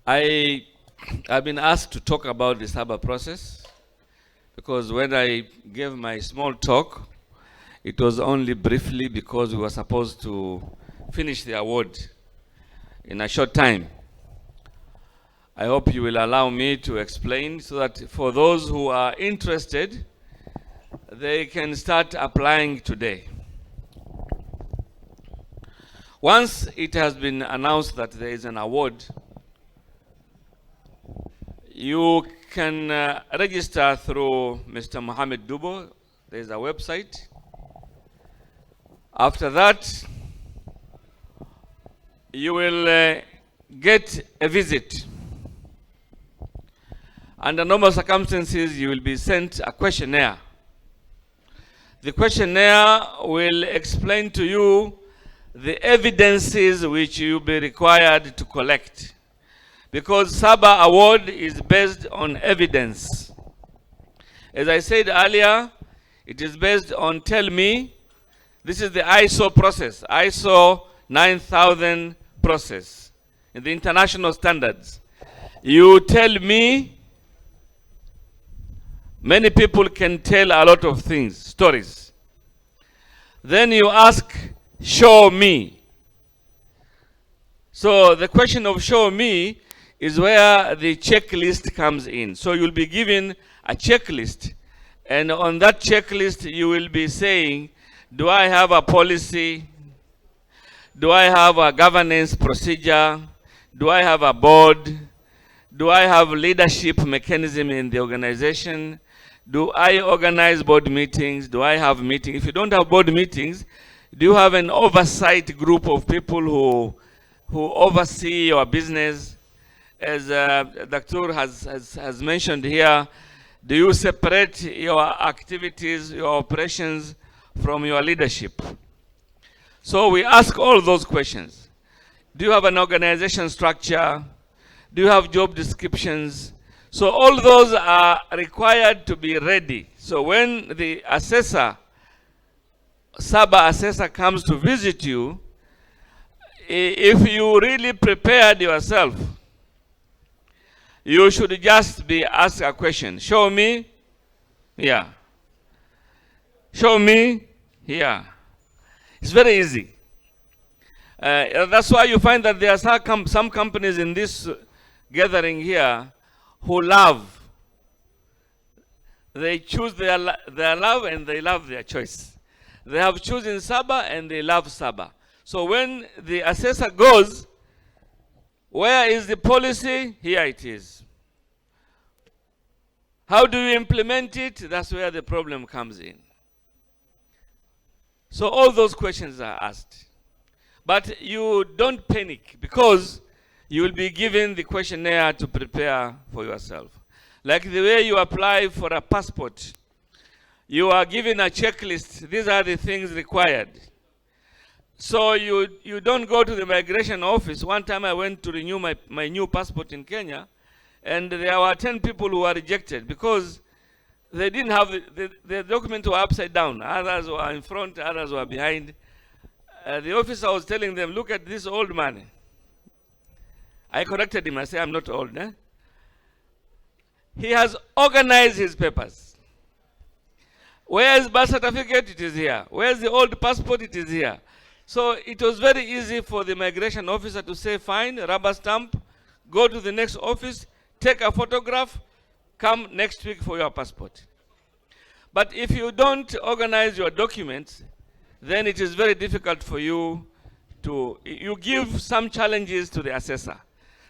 I have been asked to talk about the Saba process because when I gave my small talk, it was only briefly because we were supposed to finish the award in a short time. I hope you will allow me to explain so that for those who are interested, they can start applying today. Once it has been announced that there is an award, you can register through Mr. Mohammed Dubo. There is a website. After that, you will get a visit. Under normal circumstances, you will be sent a questionnaire. The questionnaire will explain to you the evidences which you will be required to collect. Because Saba award is based on evidence. As I said earlier, it is based on tell me. This is the ISO process, ISO 9000 process, in the international standards. You tell me, many people can tell a lot of things, stories. Then you ask, show me. So the question of show me is where the checklist comes in. So you'll be given a checklist, and on that checklist you will be saying, do I have a policy? Do I have a governance procedure? Do I have a board? Do I have leadership mechanism in the organization? Do I organize board meetings? Do I have meetings? If you don't have board meetings, do you have an oversight group of people who oversee your business? As Dr. has mentioned here, do you separate your activities, your operations from your leadership? So we ask all those questions. Do you have an organization structure? Do you have job descriptions? So all those are required to be ready. So when the assessor, Saba assessor comes to visit you, if you really prepared yourself, you should just be asked a question. Show me here. Show me here. It's very easy. That's why you find that there are some companies in this gathering here who love. They choose their love and they love their choice. They have chosen Saba and they love Saba. So when the assessor goes, where is the policy? Here it is. How do you implement it? That's where the problem comes in. So all those questions are asked. But you don't panic because you will be given the questionnaire to prepare for yourself. Like the way you apply for a passport, you are given a checklist. These are the things required. So you don't go to the migration office. One time I went to renew my new passport in Kenya, and there were 10 people who were rejected because they didn't have the document were upside down. Others were in front, others were behind. The officer was telling them, look at this old man. I corrected him. I said, I'm not old. He has organized his papers. Where is birth certificate? It is here. Where is the old passport? It is here. So it was very easy for the migration officer to say, fine, rubber stamp, go to the next office, take a photograph, come next week for your passport. But if you don't organize your documents, then it is very difficult for you you give some challenges to the assessor.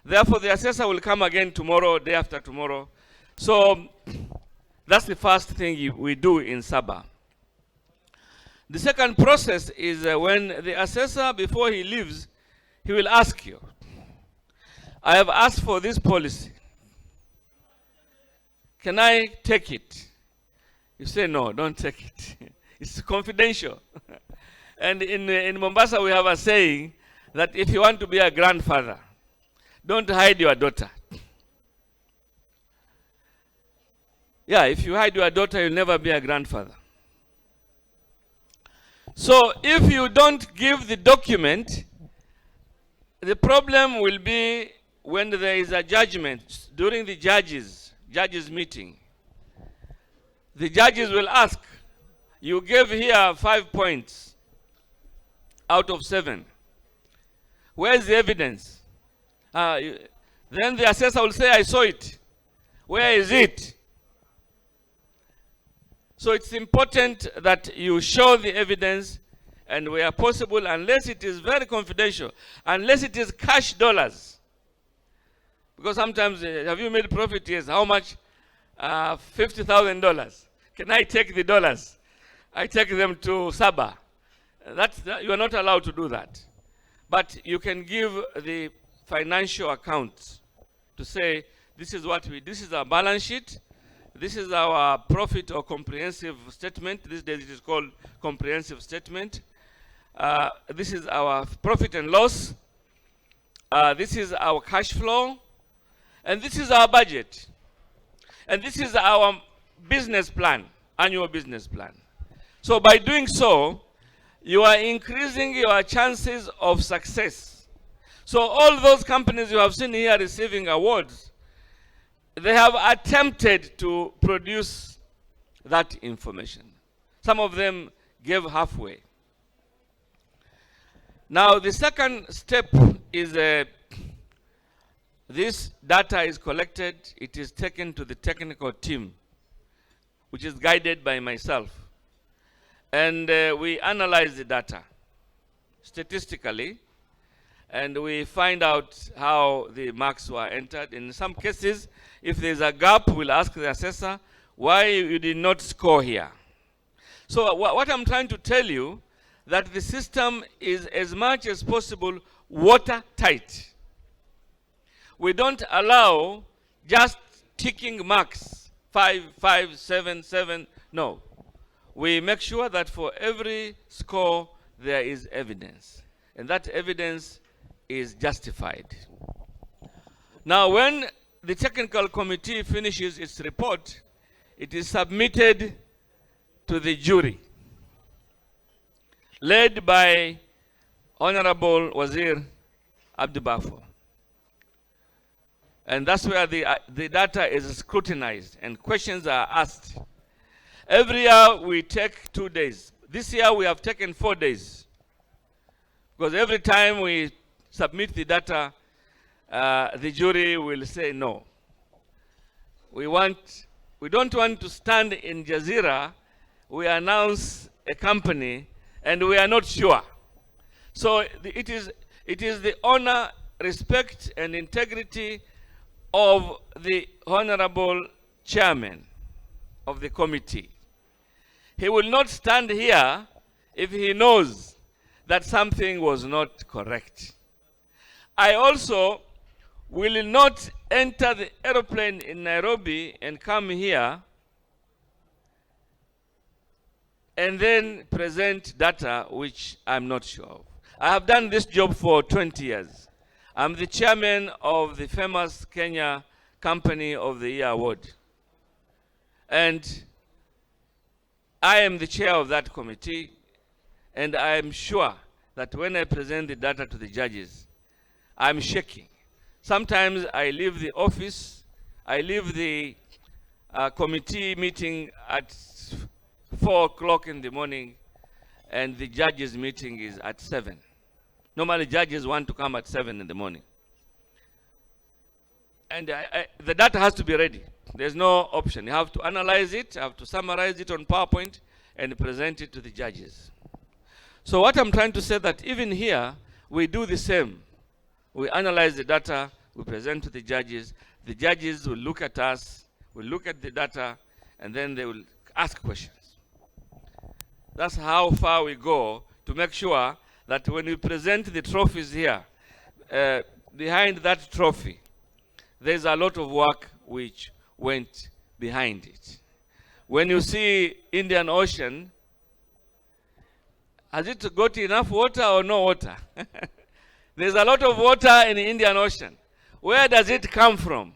Therefore, the assessor will come again tomorrow, day after tomorrow. So that's the first thing we do in Saba. The second process is when the assessor, before he leaves, he will ask you, I have asked for this policy. Can I take it? You say, no, don't take it. It's confidential. And in Mombasa, we have a saying that if you want to be a grandfather, don't hide your daughter. Yeah, if you hide your daughter, you'll never be a grandfather. So if you don't give the document, the problem will be when there is a judgment during the judges meeting, the judges will ask, you gave here 5 points out of 7. Where's the evidence? Then the assessor will say, I saw it. Where is it? So it's important that you show the evidence, and where possible, unless it is very confidential, unless it is cash dollars. Because sometimes, have you made profit? Yes. How much? $50,000. Can I take the dollars? I take them to Saba. You are not allowed to do that. But you can give the financial accounts to say, this is our balance sheet, this is our profit or comprehensive statement. These days it is called comprehensive statement. This is our profit and loss. This is our cash flow. And this is our budget. And this is our business plan, annual business plan. So by doing so, you are increasing your chances of success. So all those companies you have seen here receiving awards, they have attempted to produce that information. Some of them gave halfway. Now the second step is this data is collected, it is taken to the technical team, which is guided by myself. And we analyze the data statistically, and we find out how the marks were entered. In some cases, if there's a gap, we'll ask the assessor, why you did not score here? So what I'm trying to tell you, that the system is as much as possible watertight. We don't allow just ticking marks, 5, 5, 7, 7. No. We make sure that for every score there is evidence, and that evidence is justified. Now, when the technical committee finishes its report, it is submitted to the jury, led by Honorable Wazir Abdibafo. And that's where the data is scrutinized and questions are asked. Every year we take 2 days. This year we have taken 4 days. Because every time we submit the data, the jury will say no. We don't want to stand in Jazeera, we announce a company, and we are not sure. So it is the honor, respect, and integrity of the Honorable Chairman of the committee. He will not stand here if he knows that something was not correct. I also will not enter the aeroplane in Nairobi and come here and then present data which I'm not sure of. I have done this job for 20 years. I'm the chairman of the famous Kenya Company of the Year Award. And I am the chair of that committee, and I am sure that when I present the data to the judges, I'm shaking. Sometimes I leave the office, I leave the committee meeting at 4 o'clock in the morning, and the judges' meeting is at 7. Normally judges want to come at 7 in the morning. And the data has to be ready. There's no option. You have to analyze it, you have to summarize it on PowerPoint, and present it to the judges. So what I'm trying to say, that even here, we do the same. We analyze the data, we present to the judges will look at us, will look at the data, and then they will ask questions. That's how far we go to make sure that when we present the trophies here, behind that trophy, there's a lot of work which went behind it. When you see Indian Ocean, has it got enough water or no water? There's a lot of water in the Indian Ocean. Where does it come from?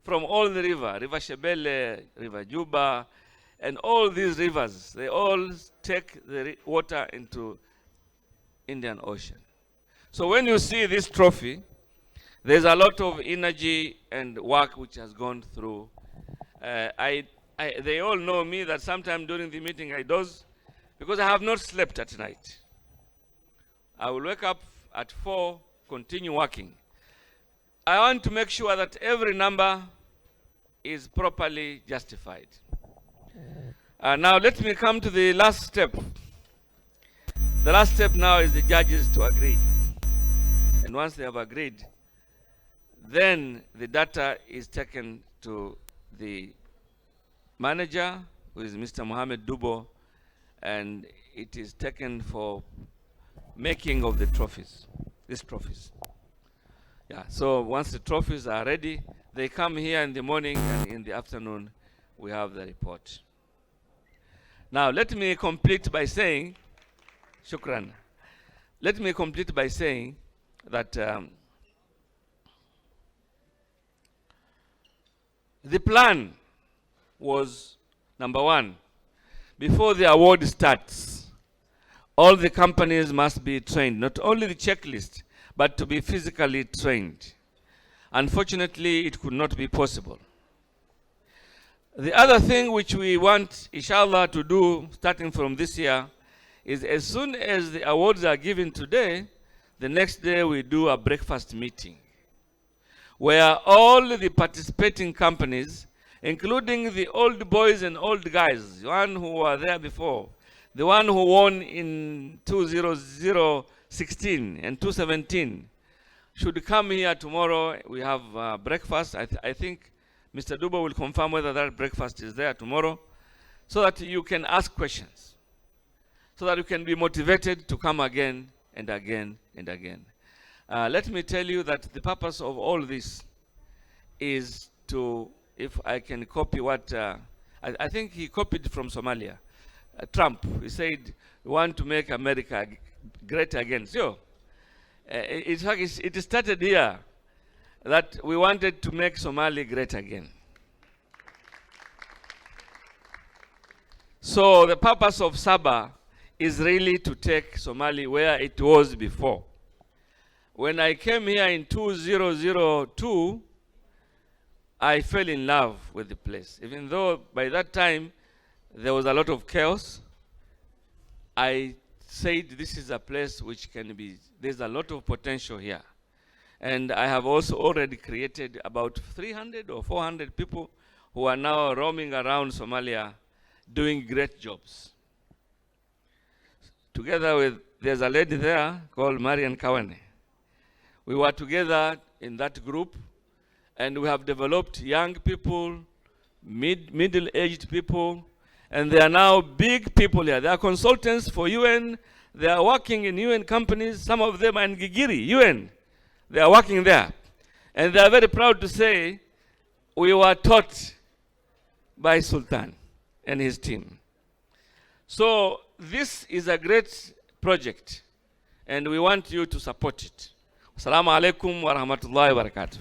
From all the River Shebele, River Juba, and all these rivers. They all take the water into Indian Ocean. So when you see this trophy, There's a lot of energy and work which has gone through. They all know me that sometime during the meeting I doze because I have not slept at night. I will wake up at 4, continue working. I want to make sure that every number is properly justified. Now let me come to the last step. The last step now is the judges to agree. And once they have agreed, then the data is taken to the manager, who is Mr. Mohammed Dubo, and it is taken for making of the trophies, these trophies. Yeah, so once the trophies are ready, they come here in the morning, and in the afternoon, we have the report. Now, let me complete by saying, shukran. Let me complete by saying that the plan was, number one, before the award starts, all the companies must be trained, not only the checklist, but to be physically trained. Unfortunately, it could not be possible. The other thing which we want, inshallah, to do starting from this year is as soon as the awards are given today, the next day we do a breakfast meeting where all the participating companies, including the old boys and old guys, the one who were there before, the one who won in 2016 and 2017, should come here tomorrow. We have breakfast. I think Mr. Duba will confirm whether that breakfast is there tomorrow, so that you can ask questions, so that you can be motivated to come again and again and again. Let me tell you that the purpose of all this is to, if I can copy what, I think he copied from Somalia, Trump. He said, we want to make America great again. So, it started here that we wanted to make Somalia great again. So the purpose of Saba is really to take Somalia where it was before. When I came here in 2002, I fell in love with the place. Even though by that time there was a lot of chaos, I said this is a place which can be, there's a lot of potential here. And I have also already created about 300 or 400 people who are now roaming around Somalia doing great jobs. Together with, there's a lady there called Marian Kawane. We were together in that group, and we have developed young people, middle-aged people, and they are now big people here. They are consultants for UN. They are working in UN companies. Some of them are in Gigiri, UN. They are working there. And they are very proud to say, we were taught by Sultan and his team. So this is a great project, and we want you to support it. Assalamu alaikum wa rahmatullahi wa barakatuh.